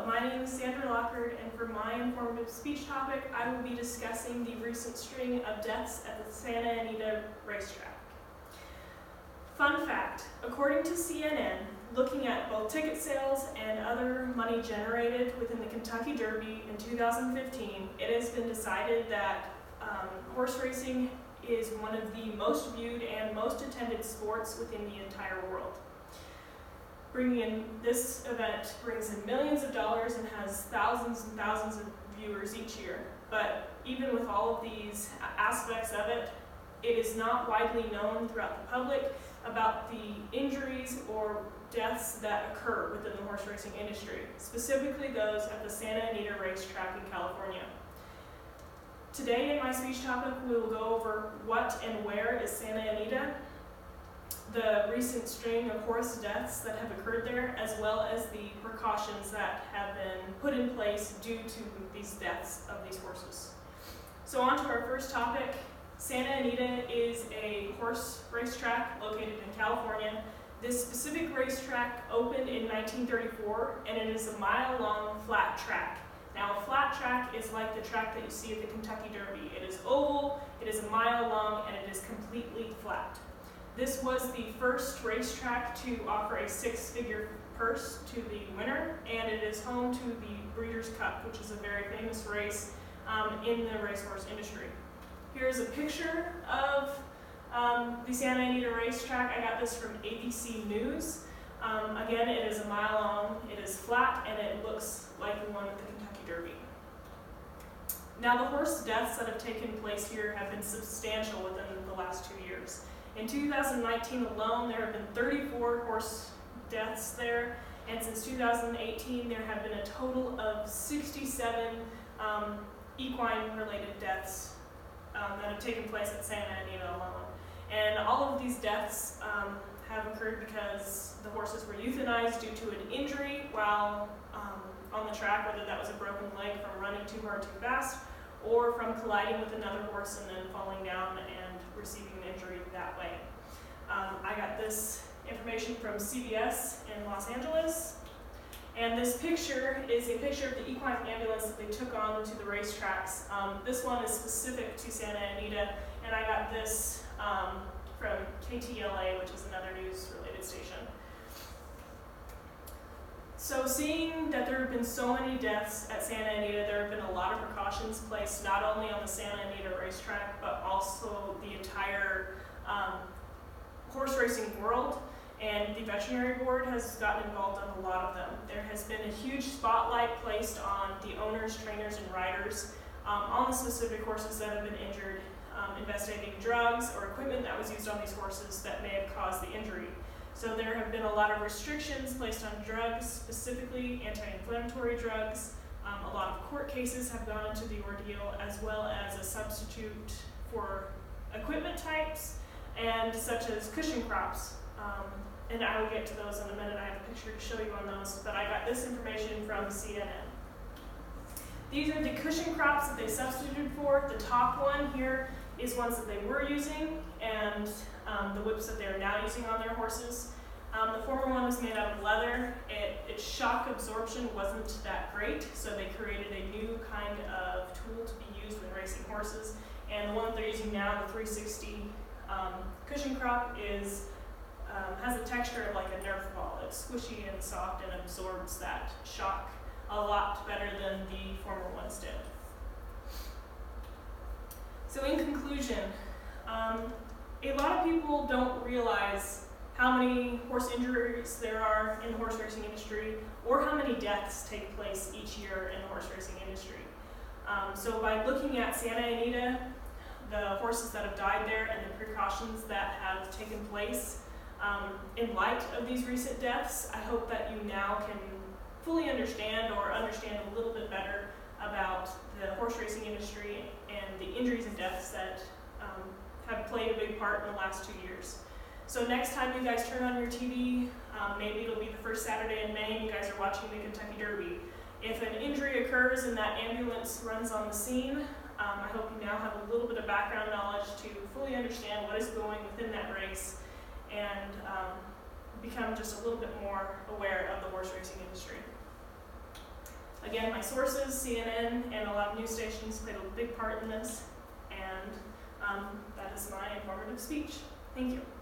my name is Sandra Lockhart, and for my informative speech topic, I will be discussing the recent string of deaths at the Santa Anita racetrack. Fun fact, according to CNN, looking at both ticket sales and other money generated within the Kentucky Derby in 2015, it has been decided that horse racing is one of the most viewed and most attended sports within the entire world. This event brings in millions of dollars and has thousands and thousands of viewers each year. But even with all of these aspects of it, it is not widely known throughout the public about the injuries or deaths that occur within the horse racing industry, specifically those at the Santa Anita racetrack in California. Today in my speech topic, we will go over what and where is Santa Anita, the recent string of horse deaths that have occurred there, as well as the precautions that have been put in place due to these deaths of these horses. So on to our first topic. Santa Anita is a horse racetrack located in California. This specific racetrack opened in 1934, and it is a mile-long flat track. Now, a flat track is like the track that you see at the Kentucky Derby. It is oval, it is a mile long, and it is completely flat. This was the first racetrack to offer a six-figure purse to the winner, and it is home to the Breeders' Cup, which is a very famous race in the racehorse industry. Here's a picture of the Santa Anita racetrack. I got this from ABC News. Again, it is a mile long, it is flat, and it looks like the one at the Kentucky Derby. Now, the horse deaths that have taken place here have been substantial within the last 2 years. In 2019 alone, there have been 34 horse deaths there, and since 2018, there have been a total of 67 equine-related deaths that have taken place at Santa Anita alone. And all of these deaths have occurred because the horses were euthanized due to an injury while on the track, whether that was a broken leg from running too hard too fast, or from colliding with another horse and then falling down and receiving an injury that way. I got this information from CBS in Los Angeles, and this picture is a picture of the equine ambulance that they took on to the racetracks. This one is specific to Santa Anita, and I got this from KTLA, which is another news-related station. So seeing that there have been so many deaths at Santa Anita, there have been a lot of precautions placed not only on the Santa Anita racetrack, but also the entire horse racing world, and the veterinary board has gotten involved on a lot of them. There has been a huge spotlight placed on the owners, trainers, and riders on the specific horses that have been injured, investigating drugs or equipment that was used on these horses that may have caused the injury. So there have been a lot of restrictions placed on drugs, specifically anti-inflammatory drugs. A lot of court cases have gone into the ordeal, as well as a substitute for equipment types, and such as cushion crops. And I will get to those in a minute. I have a picture to show you on those, but I got this information from CNN. These are the cushion crops that they substituted for. The top one here is ones that they were using, and the whips that they're now using on their horses. The former one was made out of leather. Its shock absorption wasn't that great, so they created a new kind of tool to be used when racing horses. And the one that they're using now, the 360 cushion crop, has a texture of like a Nerf ball. It's squishy and soft and absorbs that shock a lot better than the former ones did. So in conclusion, a lot of people don't realize how many horse injuries there are in the horse racing industry, or how many deaths take place each year in the horse racing industry. So by looking at Santa Anita, the horses that have died there, and the precautions that have taken place in light of these recent deaths, I hope that you now can fully understand or understand a little bit better about the horse racing industry and the injuries and deaths that have played a big part in the last 2 years. So next time you guys turn on your TV, maybe it'll be the first Saturday in May and you guys are watching the Kentucky Derby. If an injury occurs and that ambulance runs on the scene, I hope you now have a little bit of background knowledge to fully understand what is going within that race and become just a little bit more aware of the horse racing industry. Again, my sources, CNN and a lot of news stations played a big part in this, and that is my informative speech. Thank you.